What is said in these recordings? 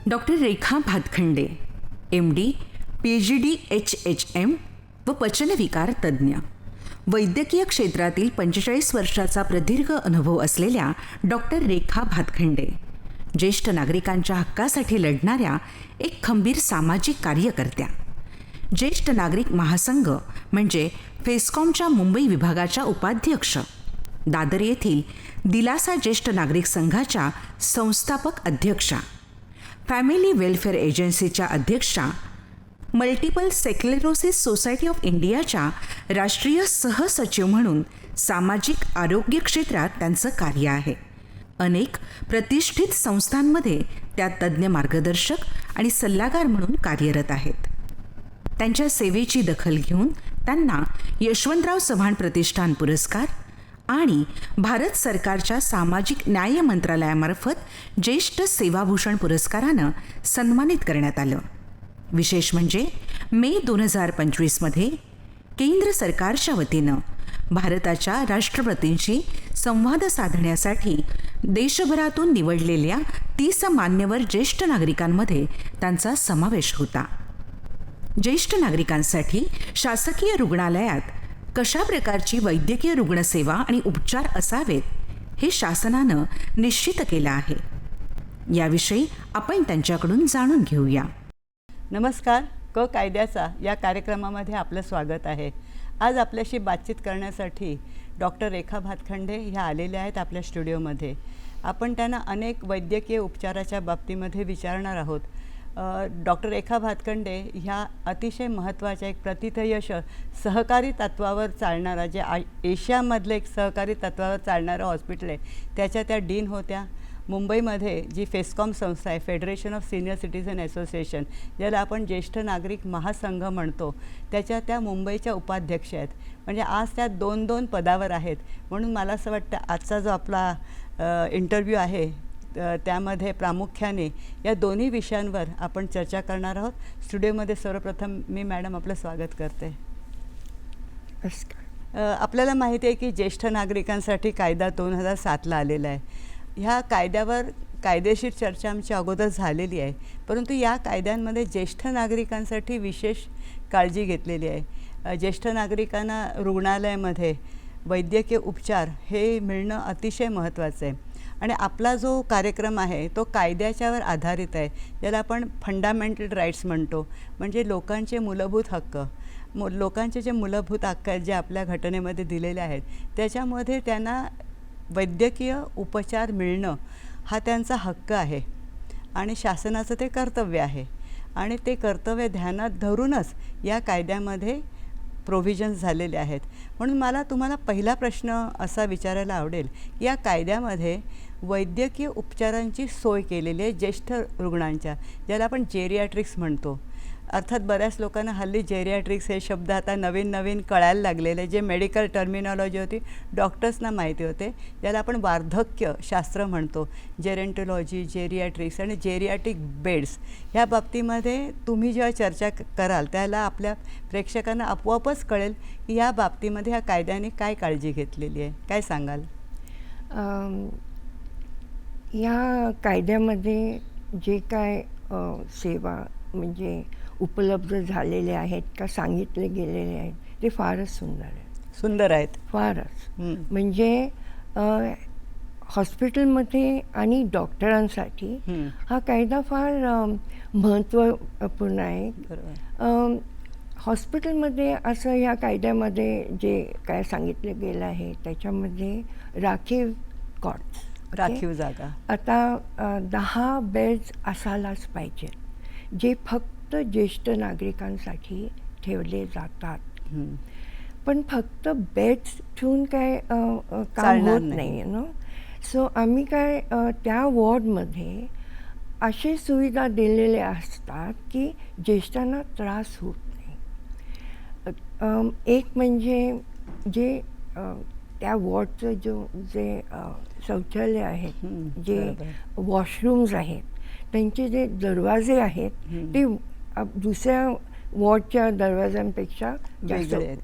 Doctor रेखा Bhatkhande, MD, PhD HHM व पचनविकार तज्ज्ञ. वैद्यकीय क्षेत्रातील 45 वर्षाचा प्रदीर्घ अनुभव असलेल्या डॉक्टर रेखा भातखंडे ज्येष्ठ नागरिकांच्या हक्कासाठी लढणाऱ्या एक खंबीर सामाजिक कार्यकर्त्या. ज्येष्ठ नागरिक महासंघ म्हणजे फेस्कॉमच्या मुंबई विभागाच्या उपाध्यक्ष, दादर येथील दिलासा ज्येष्ठ नागरिक संघाच्या संस्थापक अध्यक्षा, फॅमिली वेलफेअर एजन्सीच्या अध्यक्षा, मल्टिपल स्क्लेरोसिस सोसायटी ऑफ इंडियाच्या राष्ट्रीय सहसचिव म्हणून सामाजिक आरोग्य क्षेत्रात त्यांचं कार्य आहे. अनेक प्रतिष्ठित संस्थांमध्ये त्या तज्ज्ञ मार्गदर्शक आणि सल्लागार म्हणून कार्यरत आहेत. त्यांच्या सेवेची दखल घेऊन त्यांना यशवंतराव चव्हाण प्रतिष्ठान पुरस्कार आणि भारत सरकारच्या सामाजिक न्याय मंत्रालयामार्फत ज्येष्ठ सेवाभूषण पुरस्कारानं सन्मानित करण्यात आलं. विशेष म्हणजे मे 2025मध्ये केंद्र सरकारच्या वतीनं भारताच्या राष्ट्रपतींशी संवाद साधण्यासाठी देशभरातून निवडलेल्या 30 मान्यवर ज्येष्ठ नागरिकांमध्ये त्यांचा समावेश होता. ज्येष्ठ नागरिकांसाठी शासकीय रुग्णालयात कशा प्रकारची वैद्यकीय रुग्णसेवा आणि उपचार असावेत हे शासनानं निश्चित केलं आहे. याविषयी आपण त्यांच्याकडून जाणून घेऊया. नमस्कार. कायद्याचा या कार्यक्रमामध्ये आपलं स्वागत आहे. आज आपल्याशी बातचीत करण्यासाठी डॉक्टर रेखा भातखंडे ह्या आलेल्या आहेत आपल्या स्टुडिओमध्ये. आपण त्यांना अनेक वैद्यकीय उपचाराच्या बाबतीमध्ये विचारणार आहोत. डॉक्टर रेखा भातखंडे ह्या अतिशय महत्त्वाच्या एक प्रथितयश सहकारी तत्वावर चालणारा जे एशियामधलं एक सहकारी तत्वावर चालणारं हॉस्पिटल आहे त्याच्या त्या डीन होत्या. मुंबईमध्ये जी फेस्कॉम संस्था आहे, federation of senior citizen association, ज्याला आपण ज्येष्ठ नागरिक महासंघ म्हणतो, त्याच्या त्या मुंबईच्या उपाध्यक्ष आहेत. म्हणजे आज त्या 2 पदावर आहेत. म्हणून मला असं वाटतं आजचा जो आपला इंटरव्ह्यू आहे त्यामध्ये प्रामुख्याने या दोन्ही विषयांवर आपण चर्चा करणार आहोत. स्टुडिओमध्ये सर्वप्रथम मी मॅडम आपलं स्वागत करते. आपल्याला माहिती आहे की ज्येष्ठ नागरिकांसाठी कायदा 2007ला आलेला आहे. ह्या कायद्यावर कायदेशीर चर्चा आमची अगोदर झालेली आहे, परंतु या कायद्यांमध्ये ज्येष्ठ नागरिकांसाठी विशेष काळजी घेतलेली आहे. ज्येष्ठ नागरिकांना रुग्णालयामध्ये वैद्यकीय उपचार हे मिळणं अतिशय महत्त्वाचं आहे. आणि आपला जो कार्यक्रम आहे तो कायद्याच्यावर आधारित आहे, ज्याला आपण फंडामेंटल राईट्स म्हणतो. म्हणजे लोकांचे मूलभूत हक्क, लोकांचे जे मूलभूत हक्क आहेत जे आपल्या घटनेमध्ये दिलेले आहेत त्याच्यामध्ये त्यांना वैद्यकीय उपचार मिळणं हा त्यांचा हक्क आहे आणि शासनाचं ते कर्तव्य आहे. आणि ते कर्तव्य ध्यानात धरूनच या कायद्यामध्ये प्रोव्हिजन्स झालेले आहेत. म्हणून मला तुम्हाला पहिला प्रश्न असा विचारायला आवडेल, या कायद्यामध्ये वैद्यकीय उपचारांची सोय केलेली आहे ज्येष्ठ रुग्णांच्या, ज्याला आपण जेरियाट्रिक्स म्हणतो. अर्थात बऱ्याच लोकांना हल्ली जेरियाट्रिक्स हे शब्द आता नवीन कळायला लागलेले, जे मेडिकल टर्मिनॉलॉजी होती डॉक्टर्सना माहिती होते, ज्याला आपण वार्धक्य शास्त्र म्हणतो. जेरेंटोलॉजी, जेरियाट्रिक्स आणि जेरियाट्रिक बेड्स ह्या बाबतीमध्ये तुम्ही जेव्हा चर्चा कराल त्याला आपल्या प्रेक्षकांना आपोआपच कळेल की या बाबतीमध्ये ह्या कायद्याने काय काळजी घेतलेली आहे. काय सांगाल? या कायद्यामध्ये जे काय सेवा म्हणजे उपलब्ध झालेले आहेत का सांगितले गेलेले आहेत ते फारच सुंदर आहेत. फारच म्हणजे हॉस्पिटलमध्ये आणि डॉक्टरांसाठी हा कायदा फार महत्त्वपूर्ण आहे. हॉस्पिटलमध्ये असं ह्या कायद्यामध्ये जे काय सांगितलं गेलं आहे त्याच्यामध्ये राखीव कॉट्स, राखीव जागा. आता 10 बेड्स असायलाच पाहिजेत जे फक्त ज्येष्ठ नागरिकांसाठी ठेवले जातात. हं. पण फक्त बेड्स ठेवून काय काम चालणार होत नाही. नाही नो. सो आम्ही काय त्या वॉर्डमध्ये अशी सुविधा दिलेल्या असतात की ज्येष्ठांना त्रास होत नाही. एक म्हणजे जे त्या वॉर्डचं जे शौचालय आहेत, जे बरोबर. वॉशरूम्स आहेत, त्यांचे जे दरवाजे आहेत ते दुसऱ्या वॉर्डच्या दरवाजांपेक्षा जास्त वेगळे आहेत.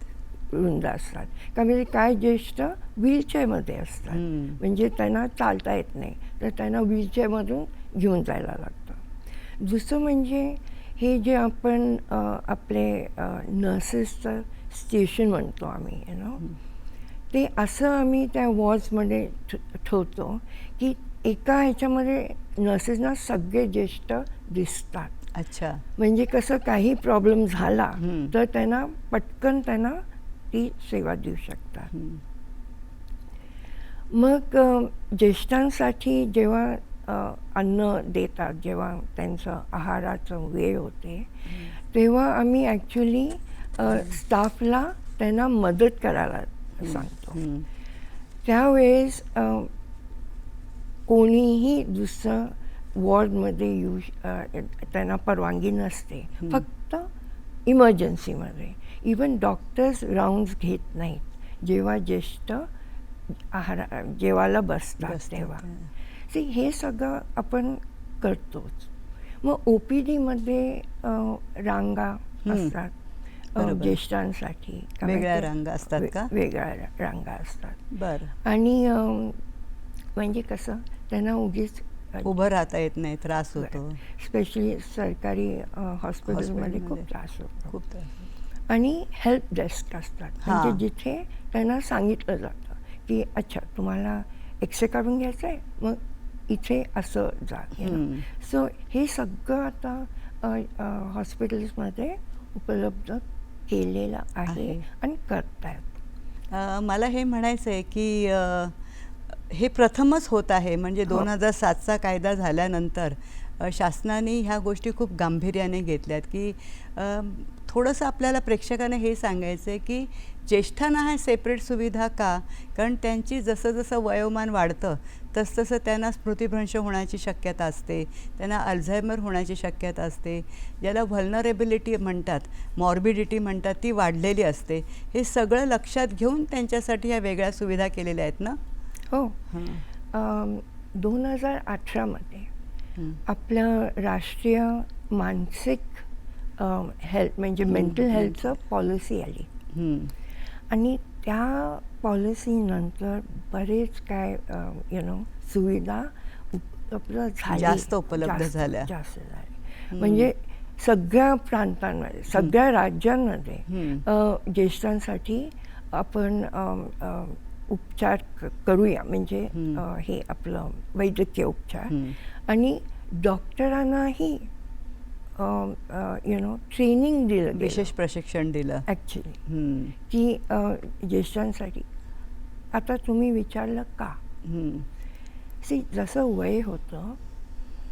रुंद असतात. का म्हणजे काय ज्येष्ठ व्हीलचेअरमध्ये असतात, म्हणजे त्यांना चालता येत नाही, तर त्यांना व्हीलचेअरमधून घेऊन जायला लागतं. दुसरं म्हणजे हे जे आपण आपले नर्सेसचं स्टेशन म्हणतो आम्ही ते असं आम्ही त्या वॉर्ड्समध्ये ठेवतो की एका ह्याच्यामध्ये नर्सेसना सगळे ज्येष्ठ दिसतात. अच्छा. म्हणजे कसं काही प्रॉब्लेम झाला तर त्यांना पटकन त्यांना ती सेवा देऊ शकतात. मग ज्येष्ठांसाठी जेव्हा अन्न देतात, जेव्हा त्यांचं आहाराचं वेळ होते तेव्हा आम्ही ॲक्च्युली स्टाफला त्यांना मदत करायला सांगतो. त्यावेळेस कोणीही दुसरं वॉर्डमध्ये येऊ त्यांना परवानगी नसते, फक्त इमर्जन्सीमध्ये. इवन डॉक्टर्स राऊंड्स घेत नाहीत जेव्हा ज्येष्ठ जेवायला बसतात तेव्हा. हे सगळं आपण करतोच. मग ओ पी डीमध्ये रांगा असतात ज्येष्ठांसाठी. वेगळ्या रांगा असतात का? वेगळ्या रांगा असतात. बरं. आणि म्हणजे कसं त्यांना उगीच उभं राहता येत नाही, त्रास होतो. स्पेशली सरकारी हॉस्पिटलमध्ये खूप त्रास होतो. खूप त्रास. आणि हेल्प डेस्क असतात, म्हणजे जिथे त्यांना सांगितलं जातं की अच्छा तुम्हाला एक्सरे काढून घ्यायचं आहे, मग इथे असं जा. सो हे सगळं आता हॉस्पिटल्समध्ये उपलब्ध केलेलं आहे आणि करतायत. मला हे म्हणायचं आहे की हे प्रथमच होत आहे, म्हणजे 2007चा कायदा झाल्यानंतर शासनाने ह्या गोष्टी खूप गांभीर्याने घेतल्यात की थोडंसं आपल्याला प्रेक्षकांना हे सांगायचं आहे की ज्येष्ठांना हा सेपरेट सुविधा का? कारण त्यांची जसं जसं वयोमान वाढतं तसतसं त्यांना स्मृतिभ्रंश होण्याची शक्यता असते, त्यांना अल्झायमर होण्याची शक्यता असते, ज्याला व्हल्नरेबिलिटी म्हणतात, मॉर्बिडिटी म्हणतात, ती वाढलेली असते. हे सगळं लक्षात घेऊन त्यांच्यासाठी ह्या वेगळ्या सुविधा केलेल्या आहेत ना? हो. 2018मध्ये आपलं राष्ट्रीय मानसिक हेल्थ म्हणजे मेंटल हेल्थचं पॉलिसी आली. आणि त्या पॉलिसीनंतर बरेच काय सुविधा उपलब्ध झाल्या, जास्त उपलब्ध झाल्या. जास्त झाल्या. म्हणजे सगळ्या प्रांतांमध्ये, सगळ्या राज्यांमध्ये ज्येष्ठांसाठी आपण उपचार करूया, म्हणजे हे आपलं वैद्यकीय उपचार. आणि डॉक्टरांनाही ट्रेनिंग दिलं, विशेष प्रशिक्षण दिलं ॲक्च्युली, की ज्येष्ठांसाठी. आता तुम्ही विचारलं का? जसं वय होतं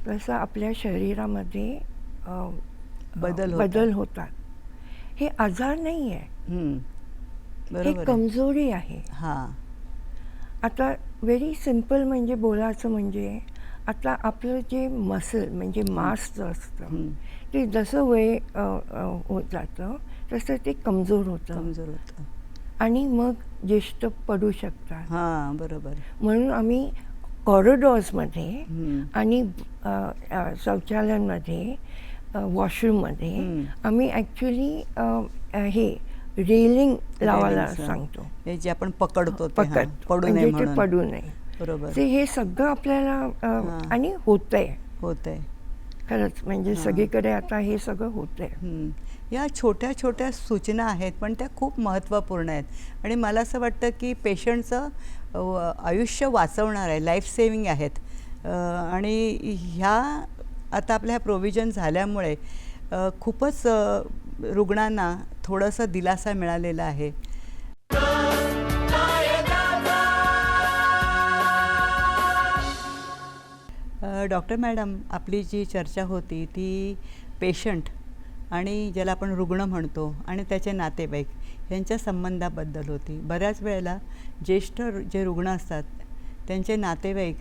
तसं आपल्या शरीरामध्ये बदल होतात. हे आजार नाही आहे, हे कमजोरी आहे. आता व्हेरी सिम्पल म्हणजे बोलायचं म्हणजे आता आपलं जे मसल म्हणजे मांसचं असतं ते जसं वय होत जातं तसं ते कमजोर होतं आणि मग ज्येष्ठ पडू शकतात. बरोबर. म्हणून आम्ही कॉरिडॉर्समध्ये आणि शौचालयांमध्ये, वॉशरूममध्ये आम्ही ॲक्च्युली हे रेलिंग लावायला सांगतो, जे आपण पकडतो पडू नये. बरोबर. हे सगळं आपल्याला आणि होतंय खरंच, म्हणजे सगळीकडे आता हे सगळं होतंय. या छोट्या छोट्या सूचना आहेत पण त्या खूप महत्त्वपूर्ण आहेत आणि मला असं वाटतं की पेशंटचं आयुष्य वाचवणार आहे, लाईफ सेविंग आहेत. आणि ह्या आता आपल्या प्रोव्हिजन झाल्यामुळे खूपच रुग्णांना थोडंसं दिलासा मिळालेला आहे. डॉक्टर मॅडम, आपली जी चर्चा होती ती पेशंट आणि ज्याला आपण रुग्ण म्हणतो आणि त्याचे नातेवाईक यांच्या संबंधाबद्दल होती. बऱ्याच वेळेला ज्येष्ठ जे रुग्ण असतात त्यांचे नातेवाईक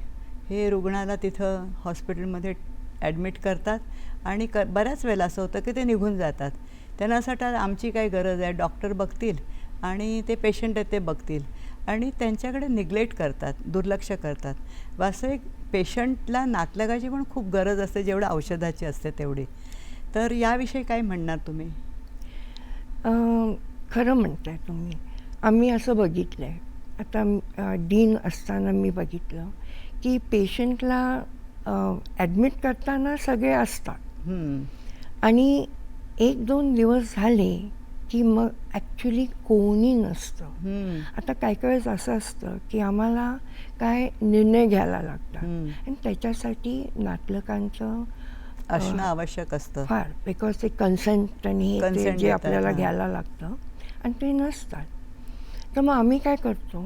हे रुग्णाला तिथं हॉस्पिटलमध्ये ॲडमिट करतात आणि बऱ्याच वेळेला असं होतं की ते निघून जातात. त्यांना असं वाटतं आमची काय गरज आहे, डॉक्टर बघतील आणि ते पेशंट आहेत ते बघतील आणि त्यांच्याकडे निग्लेक्ट करतात, दुर्लक्ष करतात. वास्तविक पेशंटला नातलगाची पण खूप गरज असते, जेवढं औषधाची असते तेवढी. तर याविषयी काय म्हणणार तुम्ही? खरं म्हणताय तुम्ही. आम्ही असं बघितलं आहे. आता डीन असताना मी बघितलं की पेशंटला ॲडमिट करताना सगळे असतात आणि 1-2 दिवस झाले की मग ॲक्च्युली कोणी नसतं. आता काही वेळेस असं असतं की आम्हाला काय निर्णय घ्यायला लागतात आणि त्याच्यासाठी नातलगांचं असणं आवश्यक असतं फार, बिकॉज ते कन्सेंट आणि ते जे आपल्याला घ्यायला लागतं आणि ते नसतात. तर मग आम्ही काय करतो,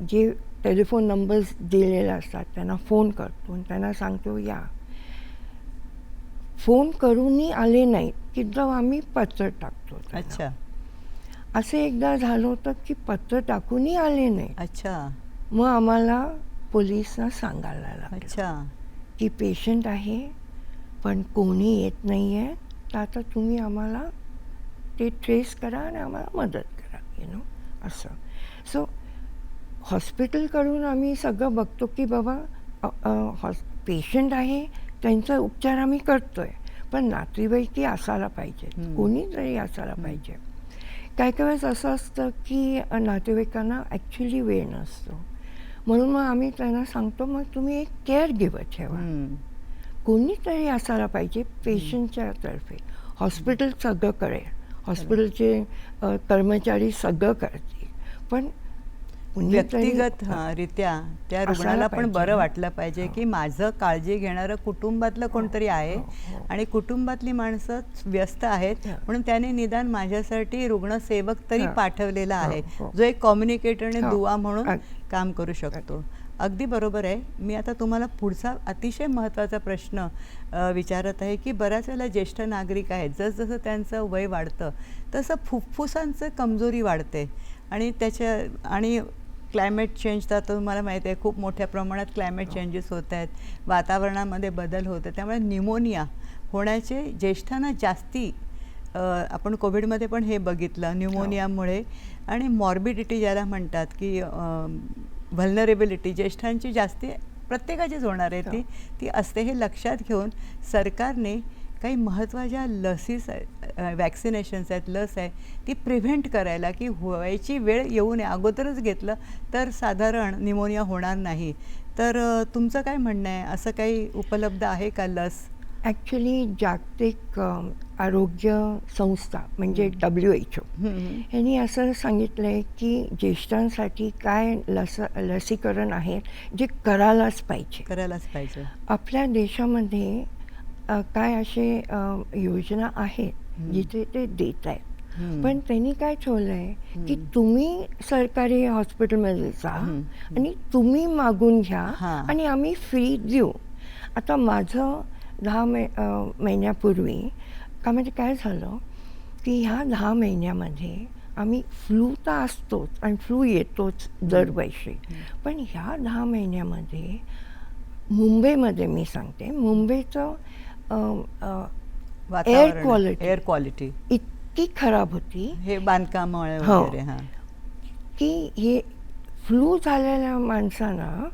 जे टेलिफोन नंबर्स दिलेले असतात त्यांना फोन करतो आणि त्यांना सांगतो या. फोन करूनही आले नाहीत की जेव्हा आम्ही पत्र टाकतो. अच्छा. असं एकदा झालं होतं की पत्र टाकूनही आले नाही. अच्छा. मग आम्हाला पोलिसना सांगायला लागलं अच्छा की पेशंट आहे पण कोणी येत नाही आहे, तर आता तुम्ही आम्हाला ते ट्रेस करा आणि आम्हाला मदत करा, असं. सो हॉस्पिटलकडून आम्ही सगळं बघतो की बाबा पेशंट आहे, त्यांचा उपचार आम्ही करतो आहे, पण नातेवाईकही असायला पाहिजे, कोणीतरी असायला पाहिजे. काही वेळेस असं असतं की नातेवाईकांना ॲक्च्युली वेळ नसतो, म्हणून मग आम्ही त्यांना सांगतो मग तुम्ही एक केअर गिव्हर ठेवा, कोणीतरी असायला पाहिजे पेशंटच्या तर्फे. हॉस्पिटल सगळं करेल, हॉस्पिटलचे कर्मचारी सगळं करतील, पण व्यक्तिगत रित्या त्या रुग्णाला पण बरं वाटलं पाहिजे की माझं काळजी घेणारं कुटुंबातलं कोणतरी आहे आणि कुटुंबातली माणसं व्यस्त आहेत म्हणून त्याने निदान माझ्यासाठी रुग्णसेवक तरी पाठवलेला आहे, जो एक कम्युनिकेटर आणि दुवा म्हणून काम करू शकतो. अगदी बरोबर आहे. मी आता तुम्हाला पुढचा अतिशय महत्त्वाचा प्रश्न विचारत आहे की बऱ्याच वेळेला ज्येष्ठ नागरिक आहेत, जसजसं त्यांचं वय वाढतं तसं फुफ्फुसांचं कमजोरी वाढते आणि क्लायमेट चेंज तर तुम्हाला माहिती आहे खूप मोठ्या प्रमाणात क्लायमेट चेंजेस होत आहेत, वातावरणामध्ये बदल होत आहे, त्यामुळे न्यूमोनिया होण्याचे ज्येष्ठांना जास्ती आपण कोविडमध्ये पण हे बघितलं न्यूमोनियामुळे. आणि मॉर्बिडिटी ज्याला म्हणतात की व्हल्नरेबिलिटी ज्येष्ठांची जास्ती प्रत्येकाचीच होणार आहे ती असते. हे लक्षात घेऊन सरकारने काही महत्त्वाच्या लसीस वॅक्सिनेशन्स आहेत, लस आहे ती प्रिव्हेंट करायला की व्हायची वेळ येऊ नये, अगोदरच घेतलं तर साधारण निमोनिया होणार नाही. तर तुमचं काय म्हणणं आहे, असं काही उपलब्ध आहे का लस? ॲक्च्युली जागतिक आरोग्य संस्था म्हणजे WHO यांनी असं सांगितलं आहे की ज्येष्ठांसाठी काय लसीकरण आहे जे करायलाच पाहिजे. आपल्या देशामध्ये काय असे योजना आहेत जिथे ते देत आहेत, पण त्यांनी काय ठेवलं आहे की तुम्ही सरकारी हॉस्पिटलमध्ये जा आणि तुम्ही मागून घ्या आणि आम्ही फ्री देऊ. आता माझं 10 महिन्यापूर्वी म्हणजे काय झालं की ह्या 10 महिन्यामध्ये आम्ही फ्लू तर असतोच आणि फ्लू येतोच दरवर्षी, पण ह्या 10 महिन्यामध्ये मुंबईमध्ये मी सांगते मुंबईचं एअर क्वालिटी इतकी खराब होती हे बांधकामामुळे वगैरे की हे फ्लू झालेल्या माणसांना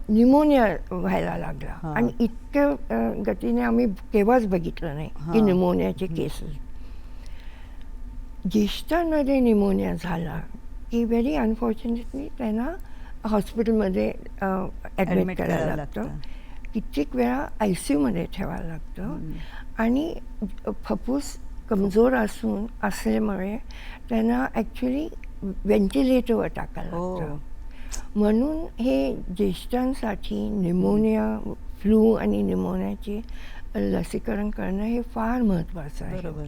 न्यूमोनिया व्हायला लागला आणि इतक्या गतीने आम्ही केव्हाच बघितलं नाही की न्यूमोनियाचे केसेस. ज्येष्ठांमध्ये न्यूमोनिया झाला की व्हेरी अनफॉर्च्युनेटली त्यांना हॉस्पिटलमध्ये ॲडमिट करायला लागतं, कित्येक वेळा ICUमध्ये ठेवायला लागतं आणि फुफ्फुस कमजोर असल्यामुळे त्यांना ॲक्च्युली व्हेंटिलेटरवर टाकायला लागतं. म्हणून हे ज्येष्ठांसाठी न्यूमोनिया, फ्लू आणि न्यूमोनियाचे लसीकरण करणं हे फार महत्त्वाचं आहे. बरोबर.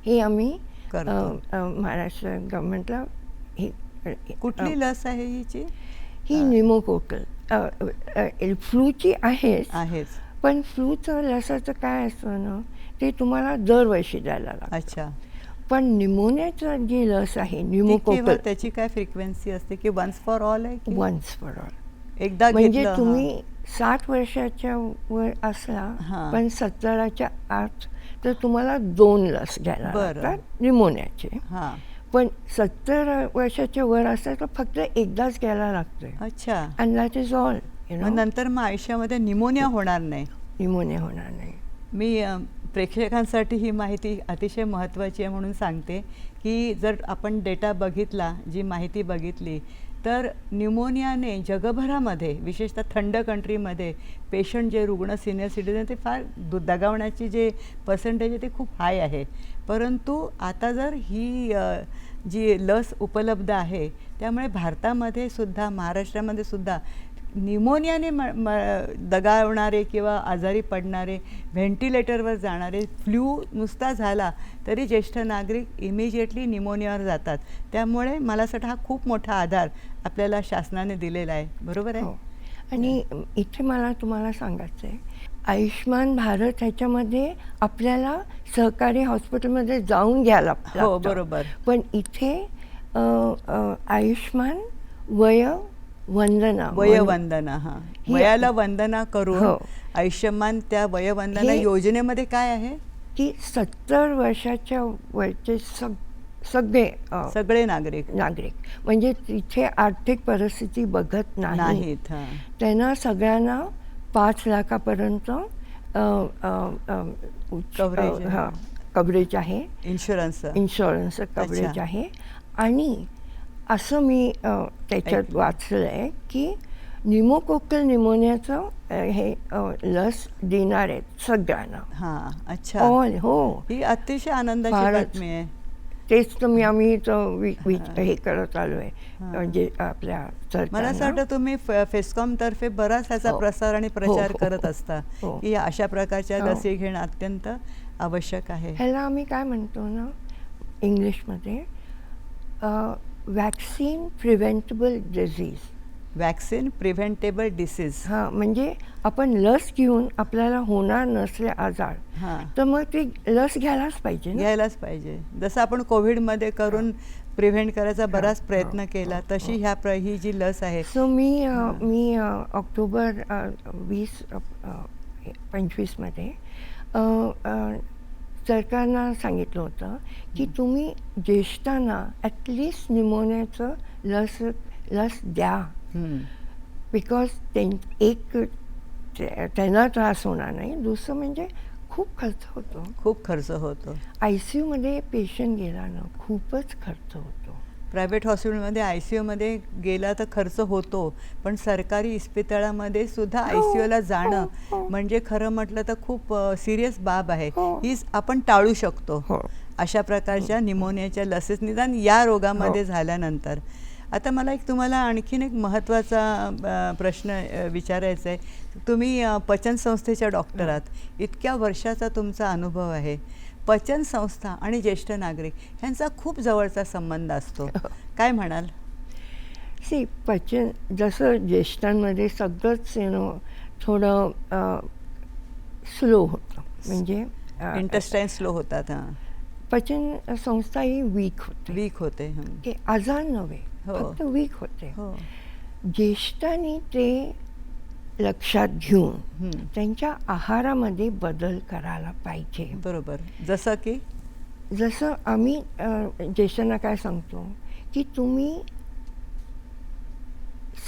हे आम्ही करतो. महाराष्ट्र गव्हर्नमेंटला ही कुठली लस आहे हिची? ही निमोकोकल फ्लूची आहेच, आहेच. पण फ्लूचं लसाचं काय असतं ना, ते तुम्हाला दरवर्षी द्यायला लागतं. अच्छा. पण निमोनियाचं जी लस आहे ती केव्हा, निमोकोकल, त्याची काय फ्रिक्वेन्सी असते की वन्स फॉर ऑल आहे की वन्स फॉर ऑल. एकदा म्हणजे घेतलं? तुम्ही 60 वर्षाच्या वर असला हां. पण 70च्या आत तर तुम्हाला 2 लस घ्यायला बरं. लागतात निमोनियाचे. हां. पण 70 वर्षाच्या वर असलं तर फक्त एकदाच घ्यायला लागतंय. अच्छा. And that is all. मग नंतर मग आयुष्यामध्ये निमोनिया होणार नाही. निमोनिया होणार नाही. मी प्रेक्षकांसाठी ही माहिती अतिशय महत्त्वाची आहे म्हणून सांगते की जर आपण डेटा बघितला, जी माहिती बघितली, तर न्यूमोनियाने जगभरामध्ये विशेषतः थंड कंट्रीमध्ये पेशंट जे रुग्ण सिनियर सिटीजन ते फार दगावण्याची जे पर्सेंटेज आहे ते खूप हाय आहे. परंतु आता जर ही जी लस उपलब्ध आहे त्यामुळे भारतामध्ये सुद्धा, महाराष्ट्रामध्ये सुद्धा न्यूमोनियाने दगावणारे किंवा आजारी पडणारे, व्हेंटिलेटरवर जाणारे, फ्लू नुसता झाला तरी ज्येष्ठ नागरिक इमिजिएटली न्यूमोनियावर जातात. त्यामुळे मला असं वाटतं हा खूप मोठा आधार आपल्याला शासनाने दिलेला आहे. बरोबर आहे? हो. आणि इथे मला तुम्हाला सांगायचं आहे, आयुष्मान भारत ह्याच्यामध्ये आपल्याला सहकारी हॉस्पिटलमध्ये जाऊन घ्यायला लागतं. हो, बरोबर. पण इथे आयुष्मान वयवंदना, हां, ही- वयाला वंदना करून हो. आयुष्यमान त्या वयवंदना हे- योजनेमध्ये काय आहे? की 70 वर्षाच्या वरचे सगळे सगळे नागरिक नागरिक, म्हणजे तिथे आर्थिक परिस्थिती बघत नाही, नाहीत. हां. त्यांना सगळ्यांना 5 लाखापर्यंत Coverage आहे. कव्हरेज आहे. इन्शुरन्स. इन्शुरन्स कव्हरेज अच्छा. आहे. आणि असं मी त्याच्यात वाचलं आहे की निमोकोकल निमोनियाचं हे लस देणार आहेत सगळ्यांना. हां. अच्छा. ऑल. हो, ही अतिशय आनंदाची फारच. बातमी आहे. तेच तर आम्ही हे करत आलो आहे, हां. म्हणजे आपल्या मला असं वाटतं तुम्ही फेस्कॉमतर्फे बराच ह्याचा हो. प्रसार आणि हो, प्रचार हो, करत हो. असता हो. की अशा प्रकारच्या हो. लसी घेणं अत्यंत आवश्यक आहे. ह्याला आम्ही काय म्हणतो ना इंग्लिशमध्ये, vaccine preventable disease. Vaccine preventable disease. हां, म्हणजे आपण लस घेऊन आपल्याला होणार नसले आजार हां. तर मग ती लस घ्यायलाच पाहिजे ना. घ्यायलाच पाहिजे. जसं आपण कोविडमध्ये करून प्रिव्हेंट करायचा बराच प्रयत्न केला, तशी ही जी लस आहे. सो मी ऑक्टोबर 2025मध्ये सरकारनं सांगितलं होतं की तुम्ही ज्येष्ठांना ॲटलिस्ट निमोनियाचं लस द्या. हं. बिकॉज त्यांना त्रास होणार नाही. दुसरं म्हणजे खूप खर्च होतो. खूप खर्च होतो. ICUमध्ये पेशंट गेला ना खूपच खर्च होतो. प्रायव्हेट हॉस्पिटलमध्ये ICUमध्ये गेला तर खर्च होतो, पण सरकारी इस्पितळामध्ये सुद्धा ICUला जाणं म्हणजे खरं म्हटलं तर खूप सिरियस बाब आहे. ही आपण टाळू शकतो हो. अशा प्रकारच्या निमोनियाच्या लसेस निदान या रोगामध्ये झाल्यानंतर. आता मला तुम्हाला आणखीन एक महत्त्वाचा प्रश्न विचारायचा आहे. तुम्ही पचन संस्थेच्या डॉक्टर आहात. इतक्या वर्षाचा तुमचा अनुभव आहे. पचन संस्था आणि ज्येष्ठ नागरिक ह्यांचा खूप जवळचा संबंध असतो. काय म्हणाल? पचन जसं ज्येष्ठांमध्ये सगळंच थोडं स्लो होतं, म्हणजे इंटेस्टाईन स्लो होतात. हां. पचन संस्था ही वीक होते. वीक होते. हं. ते आजार नव्हे, हो. फक्त वीक होते. हो. ज्येष्ठांनी ते लक्षात घेऊन हं. त्यांच्या आहारामध्ये बदल करायला पाहिजे. बरोबर. जसं की जसं आम्ही ज्येष्ठांना काय सांगतो की तुम्ही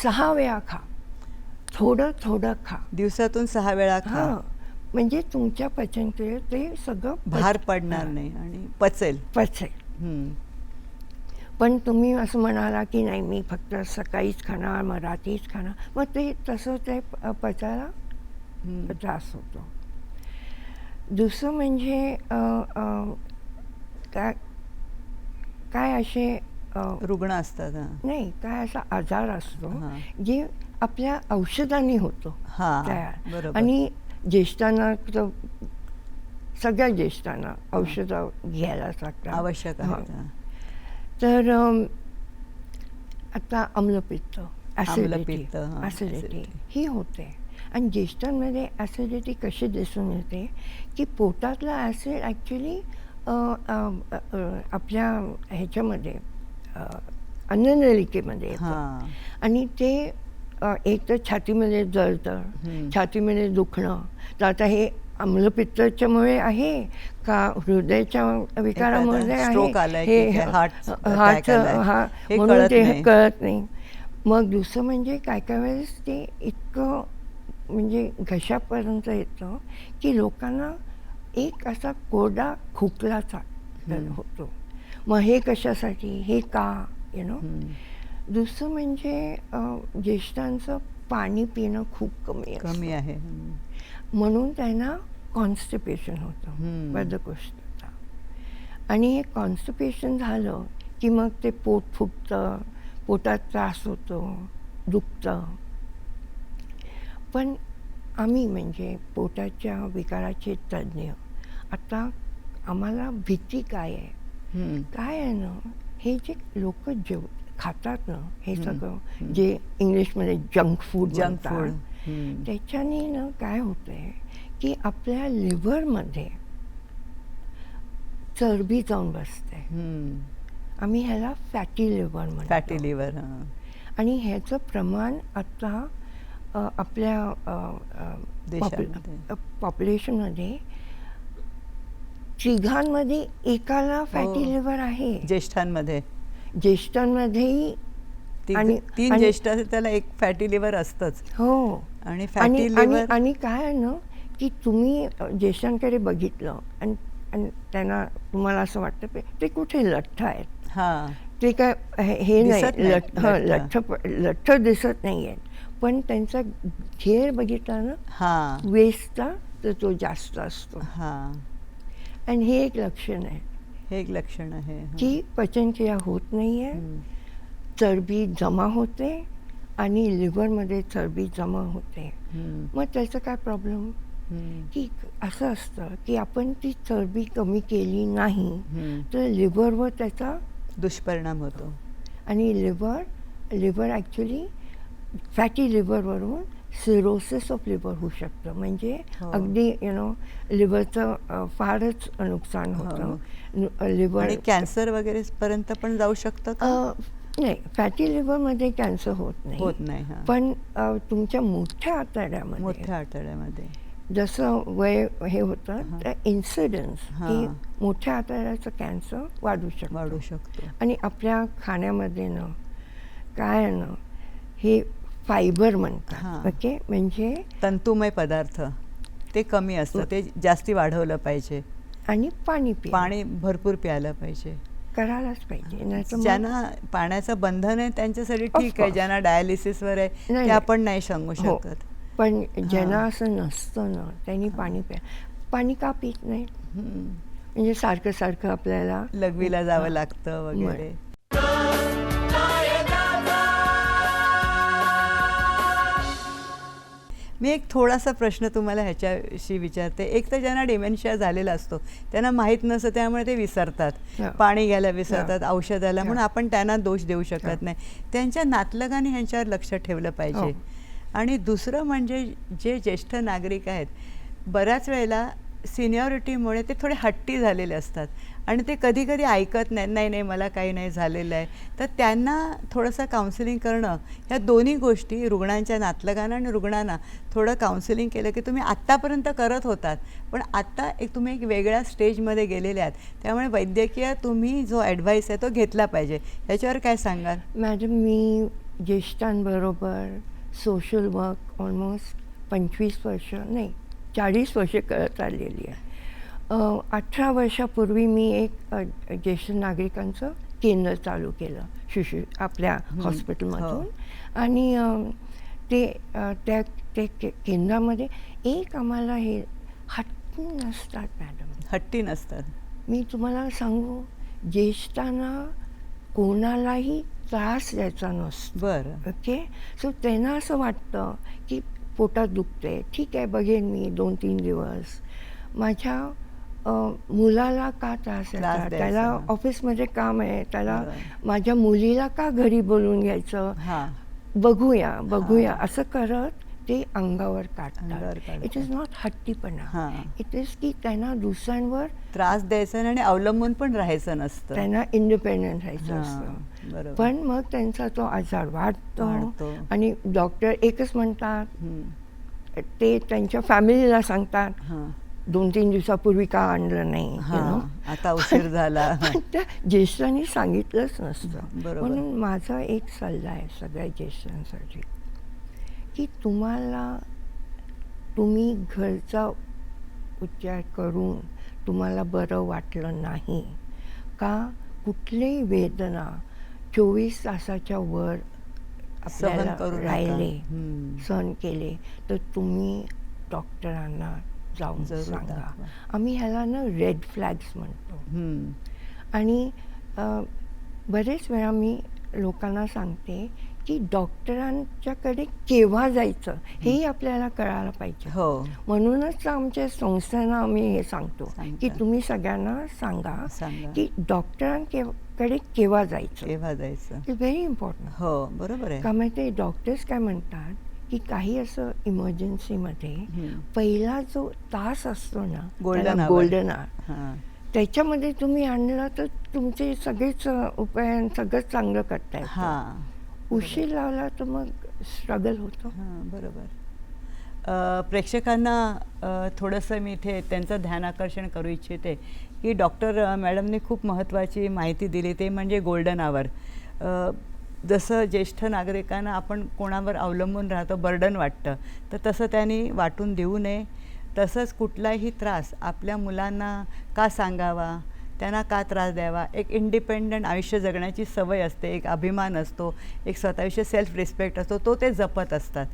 6 वेळा खा, थोडं थोडं खा, दिवसातून 6 वेळा खा. हां, म्हणजे तुमच्या पचनक्रियेत ते सगळं भार पडणार नाही आणि पचेल. पचेल. हं. पण तुम्ही असं म्हणाला की नाही मी फक्त सकाळीच खाणार, मग रात्रीच खाणार, मग ते तसं ते पचायला त्रास होतो. दुसरं म्हणजे काय असे रुग्ण असतात. हां. नाही, काय असा आजार असतो हां. जे आपल्या औषधांनी होतो हां, तयार. बरोबर. आणि ज्येष्ठांना तर सगळ्या ज्येष्ठांना औषधं घ्यायलाच लागतात. आवश्यक हां. आहे. तर आता आम्लपित्त, आम्लपित्त, हां, ॲसिडिटी acidity. ही होते. आणि ज्येष्ठांमध्ये ॲसिडिटी कशी दिसून येते की पोटातला ॲसिड ॲक्च्युली आपल्या ह्याच्यामध्ये अन्ननलिकेमध्ये येतं. हां. आणि ते एक तर छातीमध्ये जळतं, छातीमध्ये दुखणं. तर आता हे आम्लपित्ताच्यामुळे आहे का हृदयाच्या विकारामुळे आहे, stroke आलाय की हे काय, heart attack हार्ट आलाय, हे म्हणून कळत ते नाही. कळत नाही. मग दुसरं म्हणजे काय काय वेळेस ते इतकं म्हणजे घशापर्यंत येतं की लोकांना एक असा कोरडा खोकलाचा होतो. मग हे कशासाठी, हे का, दुसरं म्हणजे ज्येष्ठांचं पाणी पिणं खूप कमी कमी आहे. म्हणून त्यांना कॉन्स्टिपेशन होतं, बद्धकोष्ठता. आणि हे कॉन्स्टिपेशन झालं की मग ते पोट फुगतं, पोटात त्रास होतो, दुखतं. पण आम्ही म्हणजे पोटाच्या विकाराचे तज्ज्ञ, आता आम्हाला भीती काय आहे, काय आहे ना, हे जे लोक खातात ना, हे सगळं जे इंग्लिशमध्ये जंक फूड त्याच्याने ना काय होतंय की आपल्या लिव्हरमध्ये चरबी जाऊन बसते. आम्ही ह्याला फॅटी लिव्हर म्हणतो. Fatty liver. आणि ह्याचं प्रमाण आता आपल्या पॉप्युलेशनमध्ये तिघांमध्ये एकाला फॅटी लिव्हर आहे. ज्येष्ठांमध्येही आणि 3 ज्येष्ठ असतात त्याला एक फॅटी लिव्हर असतंच. हो. आणि फॅटी लिव्हर आणि काय आहे ना की तुम्ही ज्येष्ठांकडे बघितलं आणि त्यांना तुम्हाला असं वाटतं ते कुठे लठ्ठ आहेत. हां. ते काय हे नाही, लठ्ठ दिसत नाही आहेत, पण त्यांचा घेर बघितला ना वेस्टचा, तर तो जास्त असतो. आणि हे एक लक्षण आहे. हे एक लक्षण आहे की पचनक्रिया होत नाही आहे, चरबी जमा होते आणि लिव्हरमध्ये चरबी जमा होते. मग त्याचं काय प्रॉब्लेम की असं असतं की आपण ती चरबी कमी केली नाही तर लिव्हरवर त्याचा दुष्परिणाम होतो. आणि लिव्हर ॲक्च्युली फॅटी लिव्हरवरून सिरोसिस ऑफ लिव्हर होऊ शकतं. म्हणजे अगदी लिव्हरचं फारच नुकसान होतं. लिव्हर कॅन्सर वगैरे पर्यंत पण जाऊ शकतं का? नाही, फॅटी लिव्हरमध्ये कॅन्सर होत नाही. पण तुमच्या मोठ्या आतड्यामध्ये जसं वय हे होतं तर इन्सिडन्स की मोठ्या आतड्याचं कॅन्सर वाढू शकतो. आणि आपल्या खाण्यामध्ये ना काय आहे ना, हे फायबर म्हणतात. ओके, म्हणजे तंतुमय पदार्थ ते कमी असतं, ते जास्ती वाढवलं पाहिजे. आणि पाणी भरपूर प्यायला पाहिजे, करायलाच पाहिजे. ज्यांना पाण्याचं बंधन आहे त्यांच्यासाठी ठीक आहे, ज्यांना डायलिसिसवर आहे ते आपण नाही सांगू शकत. पण ज्यांना असं नसतं ना त्यांनी पाणी का पित नाही, म्हणजे सारखं सारखं आपल्याला लघवीला जावं लागतं वगैरे. मी एक थोडासा प्रश्न तुम्हाला ह्याच्याशी विचारते. एक तर ज्यांना डिमेन्शिया झालेला असतो त्यांना माहीत नसतं, त्यामुळे ते विसरतात, पाणी घ्यायला विसरतात, औषधाला, म्हणून आपण त्यांना दोष देऊ शकत नाही. त्यांच्या नातलगाने ह्यांच्यावर लक्ष ठेवलं पाहिजे. आणि दुसरं म्हणजे जे ज्येष्ठ नागरिक आहेत, बऱ्याच वेळेला सिनियरिटीमुळे ते थोडे हट्टी झालेले असतात आणि ते कधी कधी ऐकत नाही, नाही मला काही नाही झालेलं आहे. तर त्यांना थोडंसं काउन्सिलिंग करणं, ह्या दोन्ही गोष्टी रुग्णांच्या नातलगांना आणि रुग्णांना थोडं काउन्सिलिंग केलं की तुम्ही आत्तापर्यंत करत होतात पण आत्ता तुम्ही एक वेगळ्या स्टेजमध्ये गेलेले आहात, त्यामुळे वैद्यकीय तुम्ही जो ॲडवाईस आहे तो घेतला पाहिजे. याच्यावर काय सांगाल? मॅडम, मी ज्येष्ठांबरोबर सोशल वर्क ऑलमोस्ट 25 वर्ष नाही 40 वर्ष करत आलेली आहे. 18 वर्षापूर्वी मी एक ज्येष्ठ नागरिकांचं केंद्र चालू केलं आपल्या हॉस्पिटलमधून. आणि त्या केंद्रामध्ये एक आम्हाला हे हट्टी नसतात मॅडम. हट्टी नसतात. मी तुम्हाला सांगू, ज्येष्ठांना कोणालाही त्रास द्यायचा नसतो. बरं. ओके, सो त्यांना असं वाटतं की पोटात दुखते, ठीक आहे, बघेन मी 2-3 दिवस. माझ्या मुलाला का त्रास त्रास द्यायचा, द्यायचा. त्याला ऑफिसमध्ये काम आहे, त्याला बरोबर. माझ्या मुलीला का घरी बोलवून घ्यायचं, हां बघूया असं करत ते अंगावर अंगावर काढतात. काढतात. इट इज नॉट हट्टीपणा, हां. इट इज की त्यांना दुसऱ्यांवर त्रास द्यायचा नाही आणि अवलंबून पण राहायचं नसतं. त्यांना इंडिपेंडंट राहायचं हां, असतं. बरोबर. पण मग त्यांचा तो आजार वाढतो वाढतो. आणि डॉक्टर एकच म्हणतात, हं. ते त्यांच्या फॅमिलीला सांगतात, हां 2-3 दिवसापूर्वी का आणलं नाही, you हां know? आता उशीर झाला. पण त्या ज्येष्ठांनी सांगितलंच नसतं. बरोबर. म्हणून माझा एक सल्ला आहे सगळ्या ज्येष्ठांसाठी, की तुम्ही घरचा उपचार करून तुम्हाला बरं वाटलं नाही का, कुठलीही वेदना 24 तासाच्या वर सहन आपल्याला करू नका. राहिले, हं. सहन केले, तर तुम्ही डॉक्टरांना जाऊन जरूर सांगा. दाखवा. आम्ही ह्याला ना रेड फ्लॅग्स म्हणतो. हं. आणि बरेच वेळा मी लोकांना सांगते की डॉक्टरांच्याकडे केव्हा जायचं हेही आपल्याला कळायला पाहिजे. हो म्हणूनच आमच्या संस्थांना आम्ही हे सांगतो की सांगतात. तुम्ही सगळ्यांना सांगा सांगा. की डॉक्टरांकडे केव्हा जायचं. केव्हा जायचं. It's very important. हो बरोबर आहे. का माहिती, डॉक्टर्स काय म्हणतात की काही असं इमर्जन्सीमध्ये हं. पहिला जो तास असतो ना, गोल्डन गोल्डन हां त्याच्यामध्ये तुम्ही आणलं तर तुमचे सगळेच उपाय सगळं चांगलं करता येतं. हां उशीर लावला तर मग स्ट्रगल होतं. हां बरोबर. प्रेक्षकांना थोडंसं मी इथे त्यांचं ध्यान आकर्षण करू इच्छिते की डॉक्टर मॅडमने खूप महत्त्वाची माहिती दिली, ते म्हणजे गोल्डन आवर. जसं ज्येष्ठ नागरिकांना आपण कोणावर अवलंबून राहतो, बर्डन वाटतं, तर तसं त्यांनी वाटून देऊ नये. तसंच कुठलाही त्रास आपल्या मुलांना का सांगावा, त्यांना का त्रास द्यावा. एक इंडिपेंडंट आयुष्य जगण्याची सवय असते, एक अभिमान असतो, एक स्वतःविषयी सेल्फ रिस्पेक्ट असतो, तो ते जपत असतात.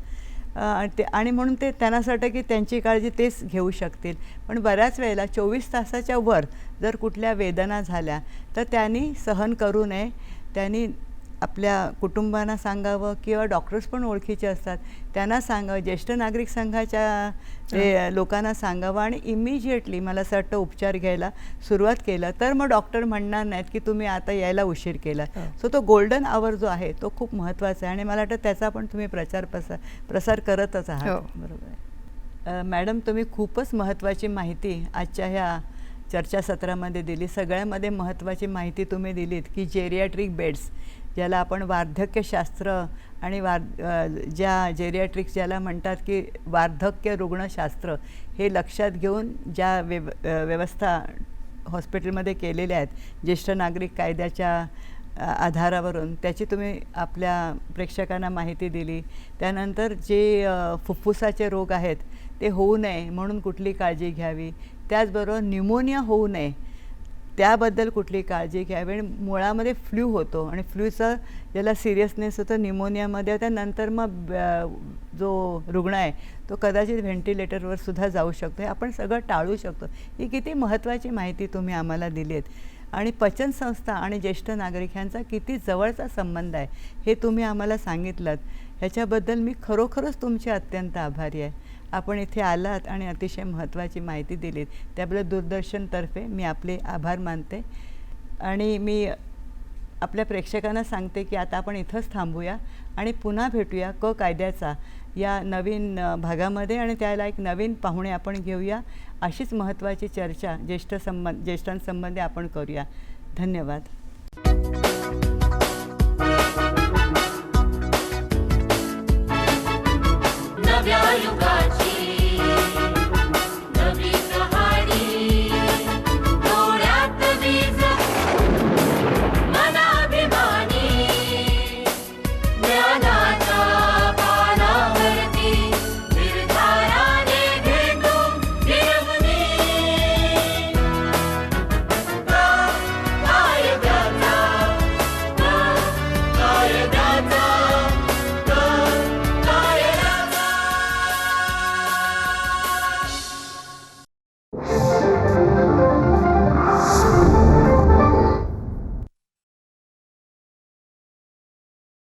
आणि म्हणून ते त्यांना असं वाटतं की त्यांची काळजी तेच घेऊ शकतील. पण बऱ्याच वेळेला 24 तासाच्या वर जर कुठल्या वेदना झाल्या तर त्यांनी सहन करू नये. त्यांनी आपल्या कुटुंबांना सांगावं किंवा डॉक्टर्स पण ओळखीचे असतात त्यांना सांगावं, ज्येष्ठ नागरिक संघाच्या लोकांना सांगावं आणि इमिजिएटली मला असं वाटतं उपचार घ्यायला सुरुवात केलं तर मग डॉक्टर म्हणणार नाहीत की तुम्ही आता यायला उशीर केला. सो तो गोल्डन आवर जो आहे तो खूप महत्त्वाचा आहे आणि मला वाटतं त्याचा पण तुम्ही प्रसार करतच आहात. बरोबर आहे. मॅडम तुम्ही खूपच महत्त्वाची माहिती आजच्या ह्या चर्चासत्रामध्ये दिली. सगळ्यामध्ये महत्त्वाची माहिती तुम्ही दिलीत की जेरियाट्रिक बेड्स, ज्याला आपण वार्धक्यशास्त्र आणि ज्या जेरियाट्रिक्स ज्याला म्हणतात की वार्धक्य रुग्णशास्त्र, हे लक्षात घेऊन ज्या व्यवस्था हॉस्पिटलमध्ये केलेल्या आहेत ज्येष्ठ नागरिक कायद्याच्या आधारावरून, त्याची तुम्ही आपल्या प्रेक्षकांना माहिती दिली. त्यानंतर जे फुफ्फुसाचे रोग आहेत ते होऊ नये म्हणून कुठली काळजी घ्यावी, त्याचबरोबर न्यूमोनिया होऊ नये त्याबद्दल कुठली काळजी घ्यावी. आणि मुळामध्ये फ्लू होतो आणि फ्लूचा ज्याला सिरियसनेस होतं न्यूमोनियामध्ये, त्यानंतर मग जो रुग्ण आहे तो कदाचित व्हेंटिलेटरवर सुद्धा जाऊ शकतो. हे आपण सगळं टाळू शकतो. ही किती महत्त्वाची माहिती तुम्ही आम्हाला दिली आहेत. आणि पचनसंस्था आणि ज्येष्ठ नागरिक ह्यांचा किती जवळचा संबंध आहे हे तुम्ही आम्हाला सांगितलं. ह्याच्याबद्दल मी खरोखरच तुमचे अत्यंत आभारी आहे. आपण इथे आलात आणि अतिशय महत्त्वाची माहिती दिलीत त्याबद्दल दूरदर्शनतर्फे मी आपले आभार मानते. आणि मी आपल्या प्रेक्षकांना सांगते की आता आपण इथंच थांबूया आणि पुन्हा भेटूया कायद्याचा या नवीन भागामध्ये आणि त्याला एक नवीन पाहुणे आपण घेऊया. अशीच महत्त्वाची चर्चा ज्येष्ठांसंबंधी आपण करूया. धन्यवाद.